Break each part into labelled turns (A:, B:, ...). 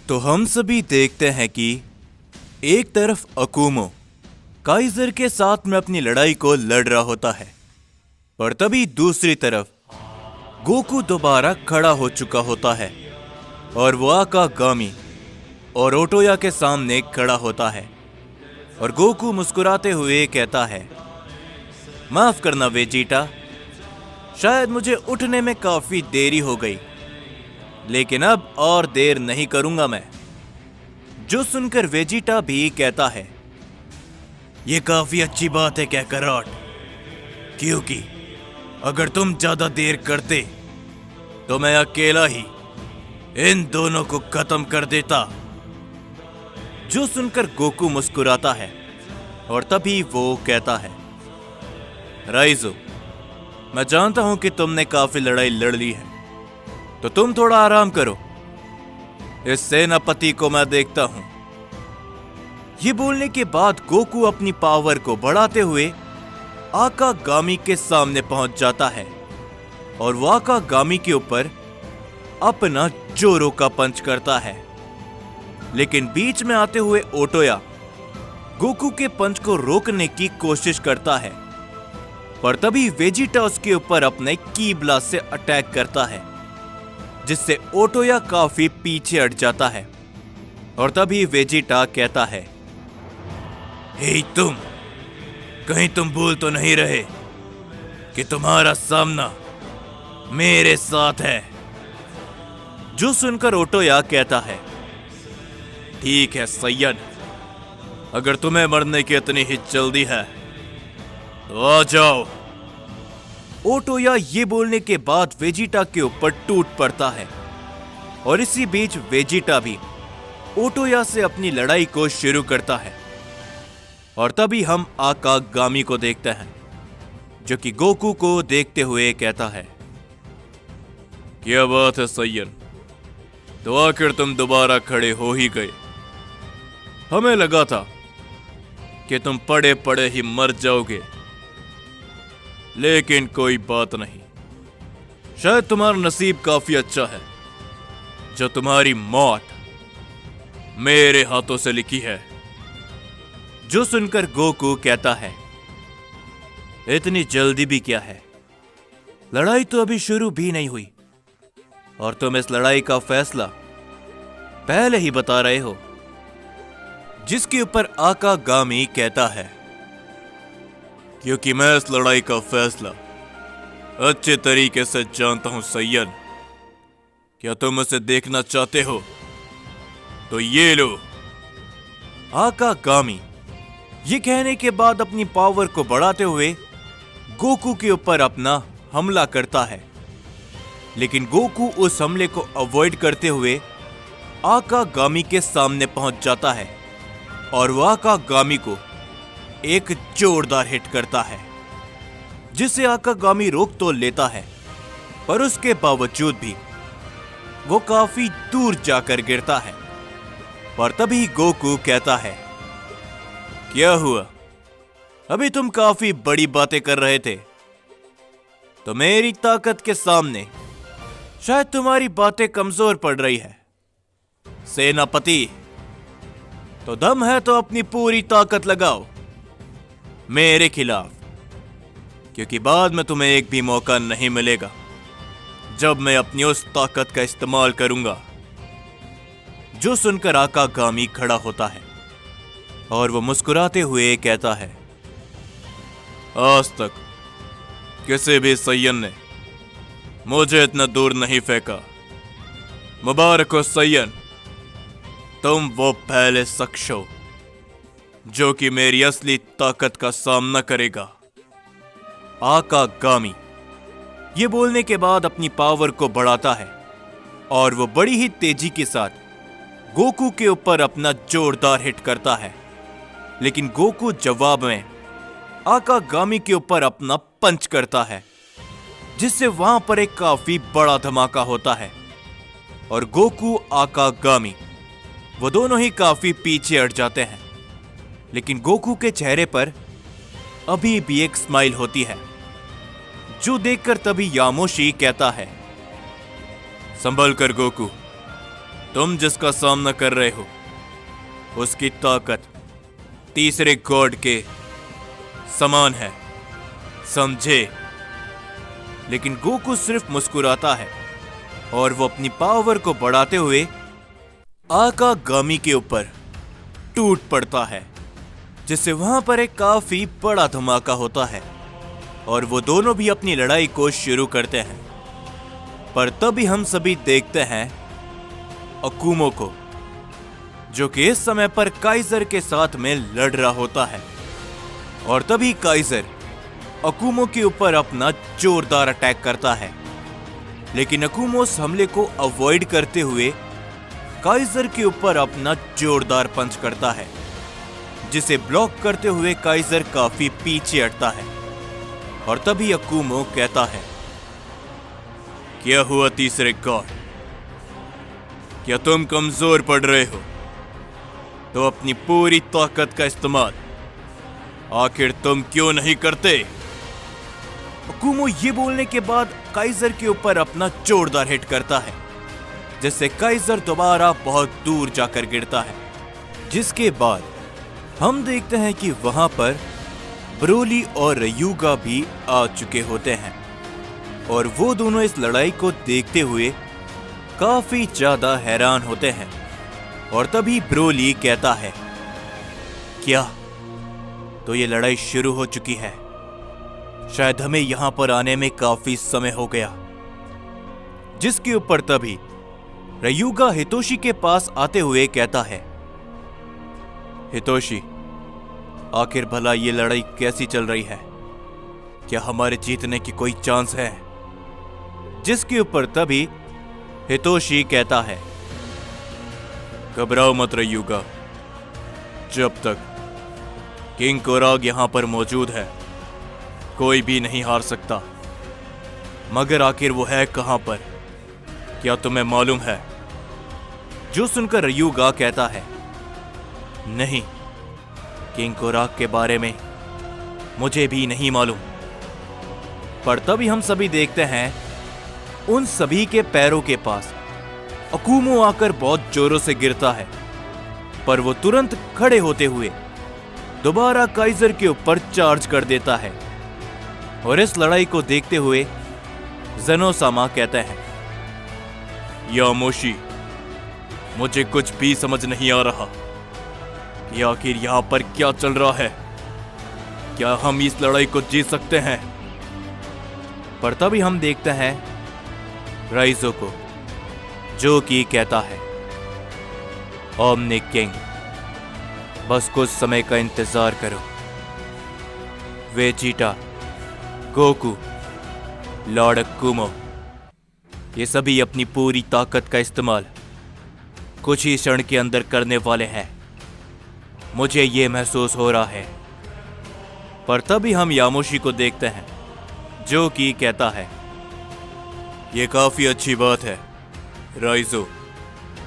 A: तो हम सभी देखते हैं कि एक तरफ अकुमो काइजर के साथ में अपनी लड़ाई को लड़ रहा होता है, पर तभी दूसरी तरफ गोकू दोबारा खड़ा हो चुका होता है और वो आकागामी और ओटोया के सामने खड़ा होता है। और गोकू मुस्कुराते हुए कहता है, माफ करना वेजिटा, शायद मुझे उठने में काफी देरी हो गई, लेकिन अब और देर नहीं करूंगा मैं। जो सुनकर वेजिटा भी कहता है, यह काफी अच्छी बात है कैकरॉट, क्योंकि अगर तुम ज्यादा देर करते तो मैं अकेला ही इन दोनों को खत्म कर देता। जो सुनकर गोकू मुस्कुराता है और तभी वो कहता है, राइजो, मैं जानता हूं कि तुमने काफी लड़ाई लड़ ली है, तो तुम थोड़ा आराम करो, इस सेनापति को मैं देखता हूं। ये बोलने के बाद गोकू अपनी पावर को बढ़ाते हुए आकागामी के सामने पहुंच जाता है और वो आकागामी के ऊपर अपना जोरो का पंच करता है। लेकिन बीच में आते हुए ओटोया गोकू के पंच को रोकने की कोशिश करता है, पर तभी वेजिटा उसके ऊपर अपने की ब्लास्ट से अटैक करता है, जिससे ओटोया काफी पीछे हट जाता है। और तभी वेजिटा कहता है, हे तुम, कहीं तुम भूल तो नहीं रहे कि तुम्हारा सामना मेरे साथ है। जो सुनकर ओटोया कहता है, ठीक है सैयद, अगर तुम्हें मरने की इतनी ही जल्दी है तो आ जाओ। ओटोया ये बोलने के बाद वेजिटा के ऊपर टूट पड़ता है और इसी बीच वेजिटा भी ओटोया से अपनी लड़ाई को शुरू करता है। और तभी हम आकागामी को देखते हैं, जो कि गोकू को देखते हुए कहता है, क्या बात है सैयद, तो आखिर तुम दोबारा खड़े हो ही गए। हमें लगा था कि तुम पड़े पड़े ही मर जाओगे, लेकिन कोई बात नहीं, शायद तुम्हारा नसीब काफी अच्छा है जो तुम्हारी मौत मेरे हाथों से लिखी है। जो सुनकर गोकू कहता है, इतनी जल्दी भी क्या है, लड़ाई तो अभी शुरू भी नहीं हुई और तुम इस लड़ाई का फैसला पहले ही बता रहे हो। जिसके ऊपर आकागामी कहता है, क्योंकि मैं इस लड़ाई का फैसला अच्छे तरीके से जानता हूं सैयद। क्या तुम उसे देखना चाहते हो? तो ये लो। आकागामी ये कहने के बाद अपनी पावर को बढ़ाते हुए गोकू के ऊपर अपना हमला करता है, लेकिन गोकू उस हमले को अवॉइड करते हुए आकागामी के सामने पहुंच जाता है और वह आकागामी को एक जोरदार हिट करता है, जिसे आकागामी रोक तो लेता है, पर उसके बावजूद भी वो काफी दूर जाकर गिरता है। पर तभी गोकू कहता है, क्या हुआ, अभी तुम काफी बड़ी बातें कर रहे थे, तो मेरी ताकत के सामने शायद तुम्हारी बातें कमजोर पड़ रही है। सेनापति, तो दम है तो अपनी पूरी ताकत लगाओ मेरे खिलाफ, क्योंकि बाद में तुम्हें एक भी मौका नहीं मिलेगा जब मैं अपनी उस ताकत का इस्तेमाल करूंगा। जो सुनकर आकागामी खड़ा होता है और वो मुस्कुराते हुए कहता है, आज तक किसी भी सैयद ने मुझे इतना दूर नहीं फेंका। मुबारक हो सैयद, तुम वो पहले शख्स हो जो कि मेरी असली ताकत का सामना करेगा। आकागामी ये बोलने के बाद अपनी पावर को बढ़ाता है और वो बड़ी ही तेजी के साथ गोकू के ऊपर अपना जोरदार हिट करता है, लेकिन गोकू जवाब में आकागामी के ऊपर अपना पंच करता है, जिससे वहां पर एक काफी बड़ा धमाका होता है और गोकू आकागामी वो दोनों ही काफी पीछे हट जाते हैं। लेकिन गोकू के चेहरे पर अभी भी एक स्माइल होती है, जो देखकर तभी यामोशी कहता है, संभल कर गोकू, तुम जिसका सामना कर रहे हो उसकी ताकत तीसरे गॉड के समान है, समझे? लेकिन गोकू सिर्फ मुस्कुराता है और वो अपनी पावर को बढ़ाते हुए आकागामी के ऊपर टूट पड़ता है, जिससे वहां पर एक काफी बड़ा धमाका होता है और वो दोनों भी अपनी लड़ाई को शुरू करते हैं। पर तभी हम सभी देखते हैं अकुमो को, जो कि इस समय पर काइजर के साथ में लड़ रहा होता है। और तभी काइजर अकुमो के ऊपर अपना जोरदार अटैक करता है, लेकिन अकुमो उस हमले को अवॉइड करते हुए काइजर के ऊपर अपना जोरदार पंच करता है, जिसे ब्लॉक करते हुए काइजर काफी पीछे हटता है। और तभी अकुमो कहता है, क्या हुआ तीसरे गॉड? क्या तुम कमजोर पड़ रहे हो? तो अपनी पूरी ताकत का इस्तेमाल आखिर तुम क्यों नहीं करते? अकुमो ये बोलने के बाद काइजर के ऊपर अपना जोरदार हिट करता है, जिससे काइजर दोबारा बहुत दूर जाकर गिरता है। जिसके बाद हम देखते हैं कि वहां पर ब्रोली और रयूगा भी आ चुके होते हैं और वो दोनों इस लड़ाई को देखते हुए काफी ज्यादा हैरान होते हैं। और तभी ब्रोली कहता है, क्या तो ये लड़ाई शुरू हो चुकी है? शायद हमें यहां पर आने में काफी समय हो गया। जिसके ऊपर तभी रयूगा हितोशी के पास आते हुए कहता है, हितोशी, आखिर भला ये लड़ाई कैसी चल रही है? क्या हमारे जीतने की कोई चांस है? जिसके ऊपर तभी हितोशी कहता है, घबराओ मत रयूगा, जब तक किंग कोराग यहां पर मौजूद है कोई भी नहीं हार सकता। मगर आखिर वो है कहां पर, क्या तुम्हें मालूम है? जो सुनकर रयूगा कहता है, नहीं, किंग कोराग के बारे में मुझे भी नहीं मालूम। पर तभी हम सभी देखते हैं उन सभी के पैरों के पास अकुमो आकर बहुत जोरों से गिरता है, पर वो तुरंत खड़े होते हुए दोबारा काइजर के ऊपर चार्ज कर देता है। और इस लड़ाई को देखते हुए ज़ेनोसामा कहते हैं, यामोशी, मुझे कुछ भी समझ नहीं आ रहा कि आखिर यहां पर क्या चल रहा है। क्या हम इस लड़ाई को जीत सकते हैं? पर तभी हम देखते हैं राइजो को, जो कि कहता है, ओमनी किंग, बस कुछ समय का इंतजार करो। वेजिटा, गोकू, लॉर्ड अकुमो, ये सभी अपनी पूरी ताकत का इस्तेमाल कुछ ही क्षण के अंदर करने वाले हैं, मुझे ये महसूस हो रहा है। पर तभी हम यामोशी को देखते हैं, जो कि कहता है, ये काफी अच्छी बात है राइजो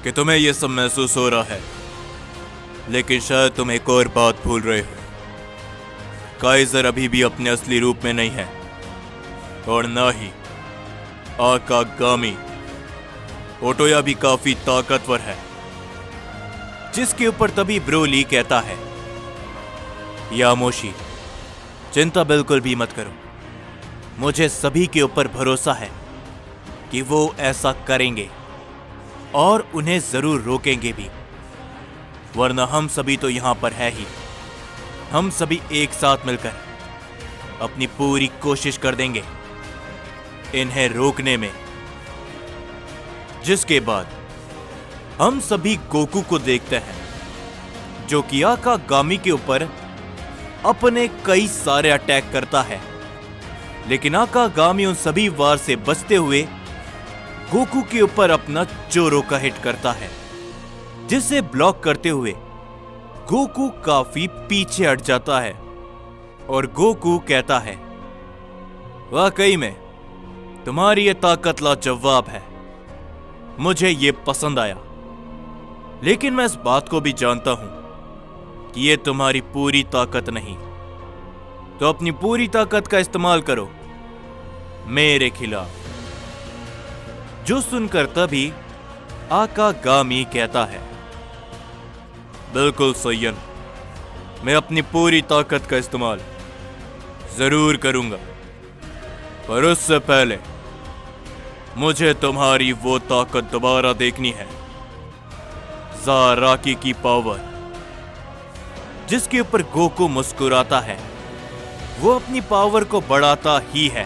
A: कि तुम्हें यह सब महसूस हो रहा है, लेकिन शायद तुम एक और बात भूल रहे हो। काइजर अभी भी अपने असली रूप में नहीं है, और ना ही आकागामी ओटोया भी काफी ताकतवर है। जिसके ऊपर तभी ब्रोली कहता है, यामोशी, चिंता बिल्कुल भी मत करो, मुझे सभी के ऊपर भरोसा है कि वो ऐसा करेंगे और उन्हें जरूर रोकेंगे भी, वरना हम सभी तो यहां पर है ही। हम सभी एक साथ मिलकर अपनी पूरी कोशिश कर देंगे इन्हें रोकने में। जिसके बाद हम सभी गोकू को देखते हैं, जो कि आकागामी के ऊपर अपने कई सारे अटैक करता है, लेकिन आकागामी उन सभी वार से बचते हुए गोकू के ऊपर अपना जोरों का हिट करता है, जिसे ब्लॉक करते हुए गोकू काफी पीछे हट जाता है। और गोकू कहता है, वाकई में तुम्हारी ये ताकत लाजवाब है, मुझे ये पसंद आया, लेकिन मैं इस बात को भी जानता हूं कि ये तुम्हारी पूरी ताकत नहीं, तो अपनी पूरी ताकत का इस्तेमाल करो मेरे खिलाफ। जो सुनकर तभी आकागामी कहता है, बिल्कुल सैयन, मैं अपनी पूरी ताकत का इस्तेमाल जरूर करूंगा, पर उससे पहले मुझे तुम्हारी वो ताकत दोबारा देखनी है, ज़ाराकी की पावर। जिसके ऊपर गोकू मुस्कुराता है। वो अपनी पावर को बढ़ाता ही है,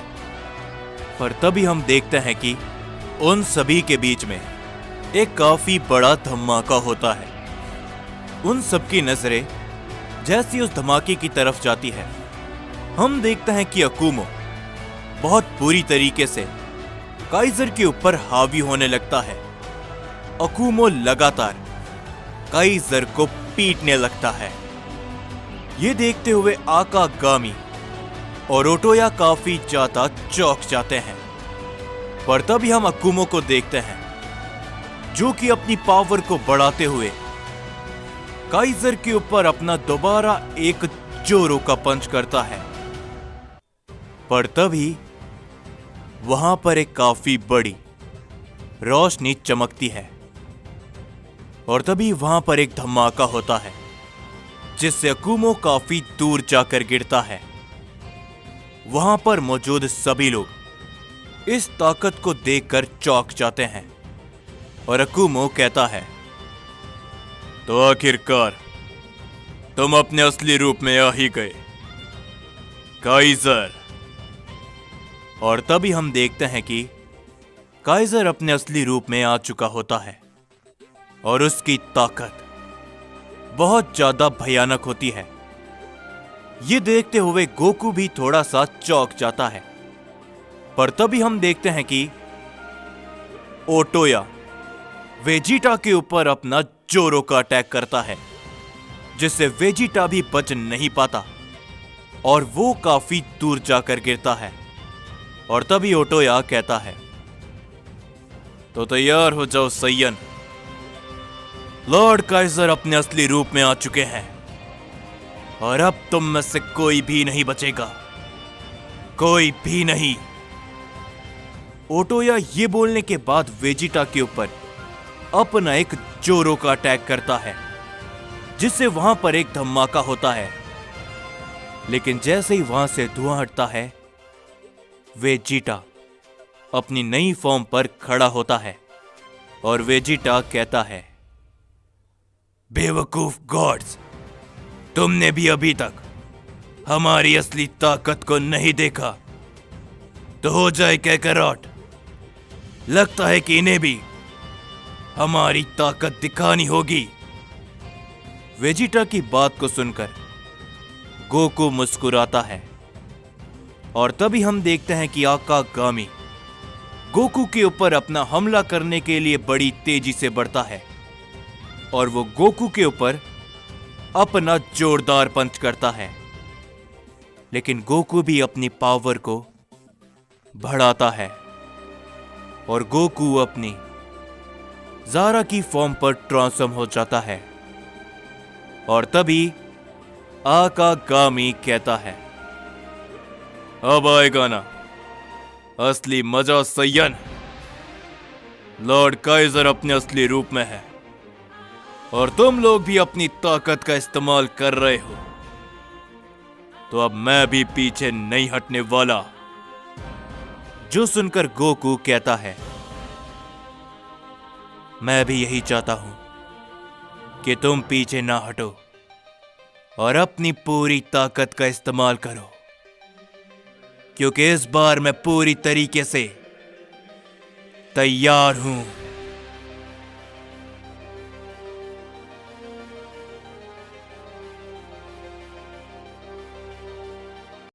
A: पर तभी हम देखते हैं कि उन सभी के बीच में एक काफी बड़ा धमाका होता है। उन सबकी नजरें जैसी उस धमाके की तरफ जाती है, हम देखते हैं कि अकुमो बहुत बुरी तरीके से काइजर के ऊपर हावी होने लगता है। अकुमो लगातार काइजर को पीटने लगता है। ये देखते हुए आकागामी और ओटोया काफी ज्यादा चौंक जाते हैं, पर तभी हम अकुमो को देखते हैं जो कि अपनी पावर को बढ़ाते हुए काइजर के ऊपर अपना दोबारा एक जोरों का पंच करता है। पर तभी वहां पर एक काफी बड़ी रोशनी चमकती है और तभी वहां पर एक धमाका होता है जिससे अकुमो काफी दूर जाकर गिरता है। वहां पर मौजूद सभी लोग इस ताकत को देखकर चौंक जाते हैं और अकुमो कहता है, तो आखिरकार तुम अपने असली रूप में आ ही गए, काइजर। और तभी हम देखते हैं कि काइजर अपने असली रूप में आ चुका होता है और उसकी ताकत बहुत ज्यादा भयानक होती है। ये देखते हुए गोकू भी थोड़ा सा चौंक जाता है, पर तभी हम देखते हैं कि ओटोया वेजिटा के ऊपर अपना जोरो का अटैक करता है, जिससे वेजिटा भी बच नहीं पाता और वो काफी दूर जाकर गिरता है। और तभी ओटोया कहता है, तो तैयार हो जाओ सैयन, लॉर्ड काइजर अपने असली रूप में आ चुके हैं और अब तुम में से कोई भी नहीं बचेगा, कोई भी नहीं। ओटोया ये बोलने के बाद वेजिटा के ऊपर अपना एक जोरो का अटैक करता है, जिससे वहां पर एक धमाका होता है। लेकिन जैसे ही वहां से धुआं हटता है, वेजिटा अपनी नई फॉर्म पर खड़ा होता है और वेजिटा कहता है, बेवकूफ गॉड्स, तुमने भी अभी तक हमारी असली ताकत को नहीं देखा, तो हो जाए कैकरॉट। लगता है कि इन्हें भी हमारी ताकत दिखानी होगी। वेजिटा की बात को सुनकर गोकू मुस्कुराता है और तभी हम देखते हैं कि आकागामी गोकू के ऊपर अपना हमला करने के लिए बड़ी तेजी से बढ़ता है और वो गोकू के ऊपर अपना जोरदार पंच करता है। लेकिन गोकू भी अपनी पावर को बढ़ाता है और गोकू अपनी ज़ारा की फॉर्म पर ट्रांसफॉर्म हो जाता है। और तभी आकागामी कहता है, अब आएगा ना असली मजा सैयन। लॉर्ड काइजर अपने असली रूप में है और तुम लोग भी अपनी ताकत का इस्तेमाल कर रहे हो, तो अब मैं भी पीछे नहीं हटने वाला। जो सुनकर गोकू कहता है, मैं भी यही चाहता हूं कि तुम पीछे ना हटो और अपनी पूरी ताकत का इस्तेमाल करो, क्योंकि इस बार मैं पूरी तरीके से तैयार हूं।